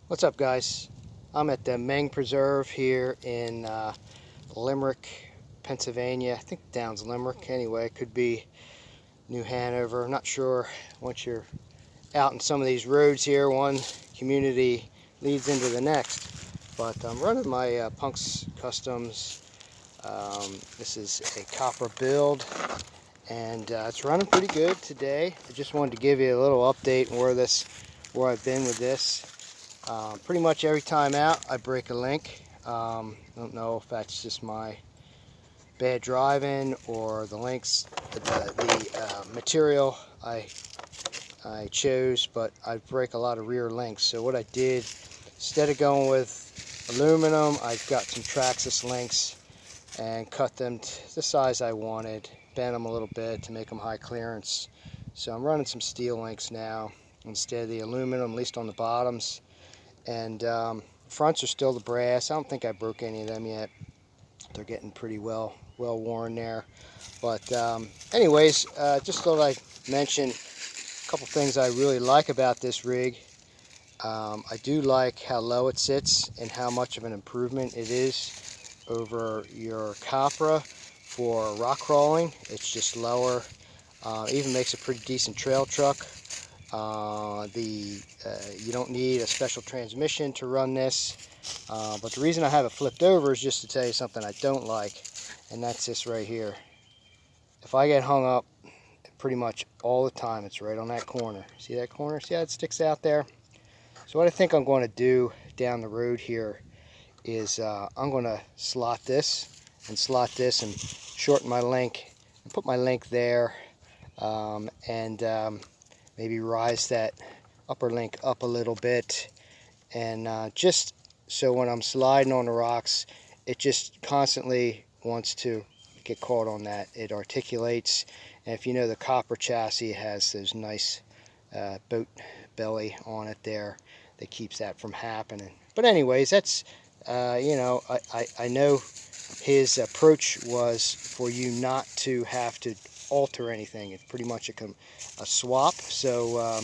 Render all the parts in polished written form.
What's up, guys? I'm at the Meng Preserve here in Limerick, Pennsylvania. I think the town's Limerick. Anyway, it could be New Hanover. I'm not sure. Once you're out in some of these roads here, one community leads into the next. But I'm running my Punks Customs. This is a capra build, and it's running pretty good today. I just wanted to give you a little update on where I've been with this. Pretty much every time out I break a link. I don't know if that's just my bad driving or the links, the material I chose, but I break a lot of rear links. So what I did, instead of going with aluminum, I got some Traxxas links and cut them to the size I wanted, bent them a little bit to make them high clearance. So I'm running some steel links now instead of the aluminum, at least on the bottoms. And fronts are still the brass. I don't think I broke any of them yet. They're getting pretty well worn there. But anyways, just thought I'd mention a couple things I really like about this rig. I do like how low it sits and how much of an improvement it is over your capra for rock crawling. It's just lower. Even makes a pretty decent trail truck. You don't need a special transmission to run this, but the reason I have it flipped over is just to tell you something I don't like, and that's this right here. If I get hung up, pretty much all the time, it's right on that corner. See that corner? See how it sticks out there? So what I think I'm going to do down the road here is I'm going to slot this and shorten my link and put my link there, maybe rise that upper link up a little bit, and just so when I'm sliding on the rocks, it just constantly wants to get caught on that. It articulates, and if you know, the capra chassis has those nice boat belly on it there that keeps that from happening. But anyways, that's you know, I know his approach was for you not to have to alter anything. It's pretty much a swap. So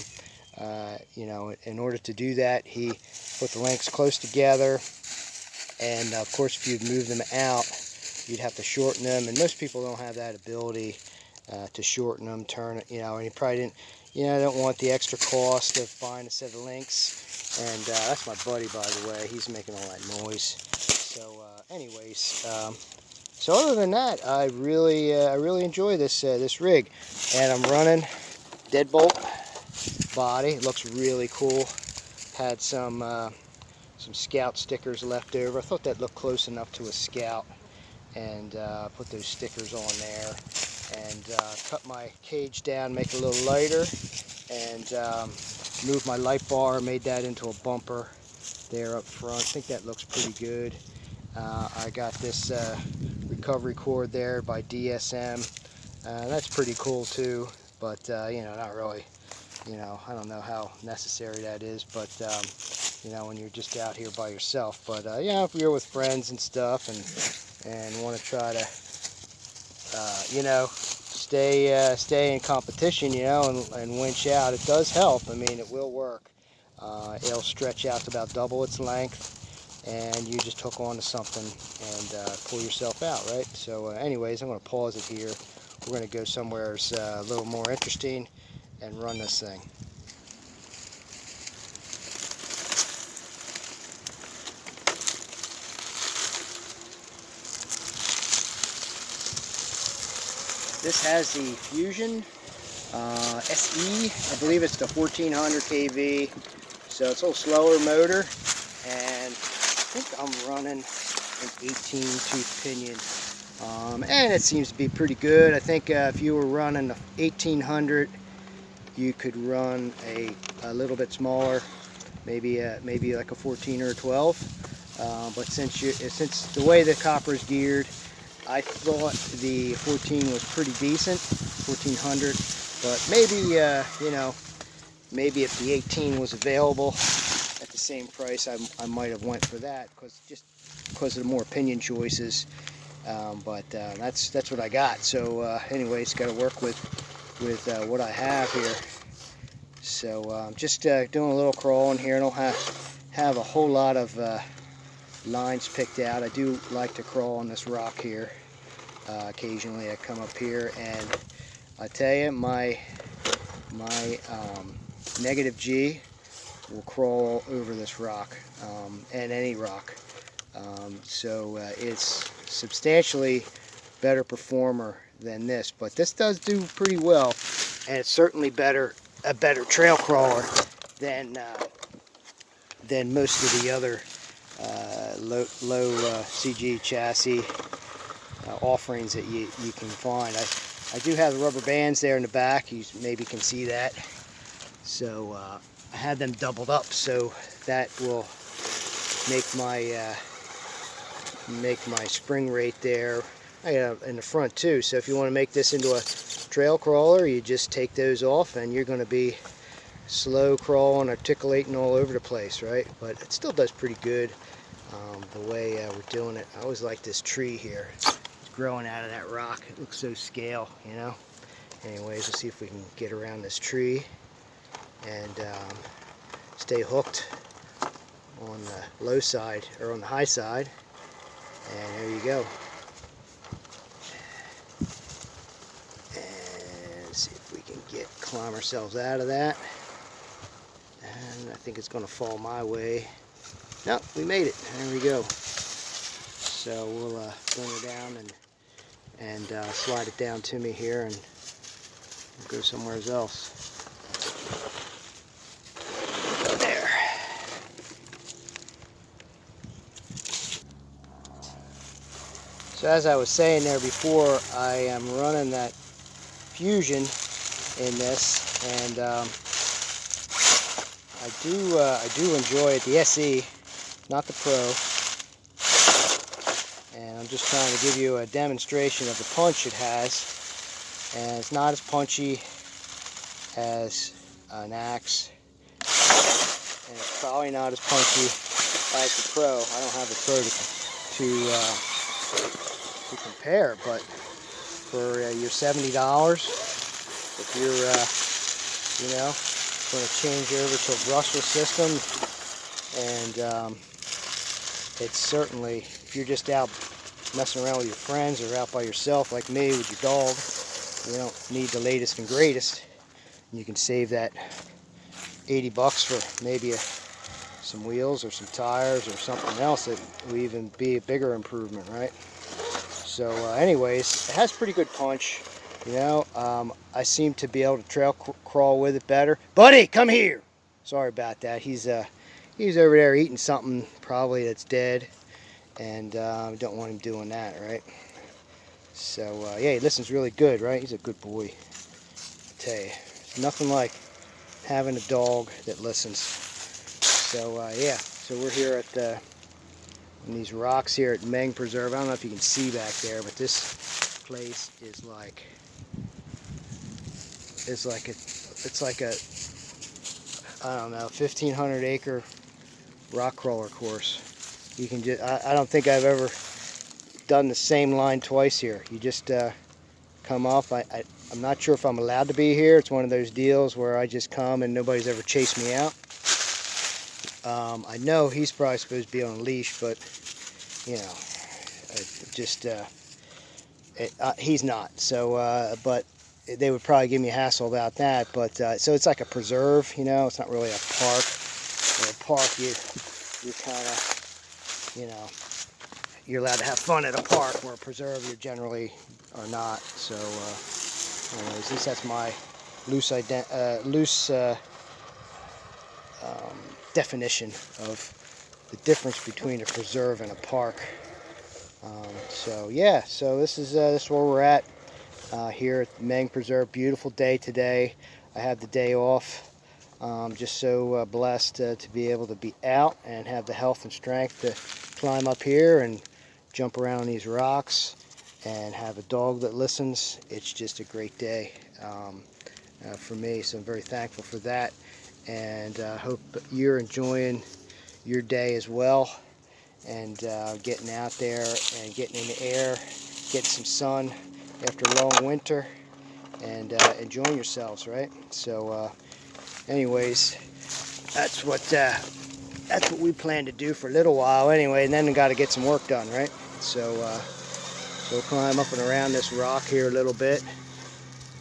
you know, in order to do that, he put the links close together, and of course if you'd move them out, you'd have to shorten them, and most people don't have that ability to shorten them, turn it, you know, and you probably didn't, you know, don't want the extra cost of buying a set of links. And that's my buddy, by the way. He's making all that noise. So anyways, so other than that, I really enjoy this rig, and I'm running deadbolt body. It looks really cool. Had some Scout stickers left over. I thought that looked close enough to a Scout, and put those stickers on there, and cut my cage down, make it a little lighter, and moved my light bar, made that into a bumper there up front. I think that looks pretty good. I got this recovery cord there by DSM. That's pretty cool too, but you know, not really, you know, I don't know how necessary that is, but you know, when you're just out here by yourself. But yeah, if you're with friends and stuff, and want to try to you know, stay in competition, you know, and winch out, it does help. I mean, it will work. It'll stretch out to about double its length, and you just hook onto something and pull yourself out, right? So anyways, I'm going to pause it here. We're going to go somewhere a little more interesting and run this thing. This has the Fusion SE. I believe it's the 1400 kV, so it's a little slower motor, and I think I'm running an 18 tooth pinion, and it seems to be pretty good. I think if you were running the 1800, you could run a little bit smaller, maybe like a 14 or a 12, but since the way the capra is geared, I thought the 14 was pretty decent, 1400, but maybe, you know, maybe if the 18 was available at the same price, I might have went for that, because of the more pinion choices. But that's what I got. So anyways, got to work with what I have here. So just doing a little crawling here. I don't have have a whole lot of lines picked out. I do like to crawl on this rock here. Occasionally I come up here, and I tell you, my negative G will crawl over this rock, and any rock. So it's substantially better performer than this, but this does do pretty well, and it's certainly a better trail crawler than most of the other low CG chassis offerings that you can find. I do have the rubber bands there in the back. You maybe can see that. So I had them doubled up, so that will make my spring rate there. I have in the front too. So if you want to make this into a trail crawler, you just take those off, and you're going to be slow crawling, articulating all over the place, right? But it still does pretty good the way we're doing it. I always like this tree here. It's growing out of that rock. It looks so scale, you know. Anyways, let's see if we can get around this tree and stay hooked on the low side, or on the high side. And there you go. And see if we can climb ourselves out of that. And I think it's going to fall my way. No, we made it. There we go. So we'll bring her down and slide it down to me here, and we'll go somewhere else. There. So as I was saying there before, I am running that Fusion in this, and I do enjoy it. The SE, not the Pro. And I'm just trying to give you a demonstration of the punch it has. And it's not as punchy as an axe, and it's probably not as punchy as the Pro. I don't have the Pro to compare, but for your $70, if you're you know, going to change over to a brushless system, and it's certainly, if you're just out messing around with your friends or out by yourself like me with your dog, you don't need the latest and greatest. You can save that 80 bucks for maybe some wheels or some tires or something else that will even be a bigger improvement, right? So anyways, it has pretty good punch, you know. I seem to be able to trail crawl with it better. Buddy, come here. Sorry about that. He's over there eating something probably that's dead, and don't want him doing that, right? So yeah, he listens really good, right? He's a good boy. I tell you, nothing like having a dog that listens. So yeah, so we're here at in these rocks here at Meng Preserve. I don't know if you can see back there, but this place is like, it's like a I don't know, 1,500 acre rock crawler course. You can just, I don't think I've ever done the same line twice here. You just come up. I'm not sure if I'm allowed to be here. It's one of those deals where I just come and nobody's ever chased me out. I know he's probably supposed to be on a leash, but you know, he's not. So, but they would probably give me a hassle about that. But so it's like a preserve, you know. It's not really a park. In a park, you kind of, you know, you're allowed to have fun at a park. Where a preserve, you generally are not. So, anyways, at least that's my loose definition of the difference between a preserve and a park. So yeah, so this is where we're at here at Meng Preserve. Beautiful day today. I have the day off. Just so blessed to be able to be out and have the health and strength to climb up here and jump around these rocks and have a dog that listens. It's just a great day for me, so I'm very thankful for that, and hope you're enjoying your day as well, and getting out there and getting in the air, getting some sun after a long winter, and enjoying yourselves, right? So anyways, that's that's what we plan to do for a little while anyway, and then we got to get some work done, right? So, so we'll climb up and around this rock here a little bit.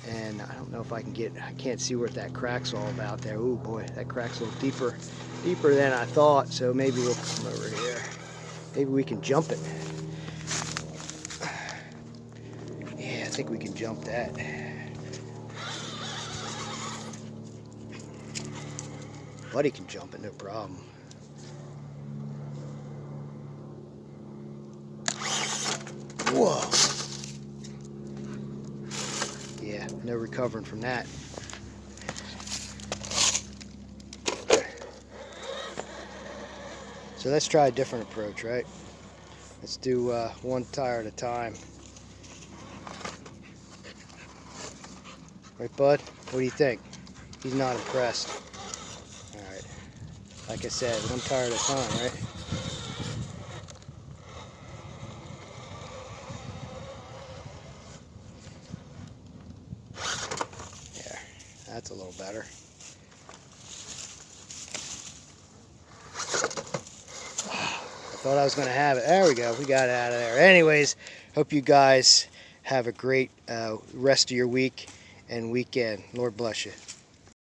And I don't know if I can get, I can't see what that crack's all about there. Oh boy, that crack's a little deeper than I thought. So maybe we'll come over here. Maybe we can jump it. Yeah, I think we can jump that. Buddy can jump it, no problem. Whoa. Yeah, no recovering from that. So let's try a different approach, right? Let's do one tire at a time. Right, bud? What do you think? He's not impressed. All right. Like I said, one tire at a time, right? Yeah, that's a little better. Thought I was going to have it. There we go. We got it out of there. Anyways, hope you guys have a great rest of your week and weekend. Lord bless you.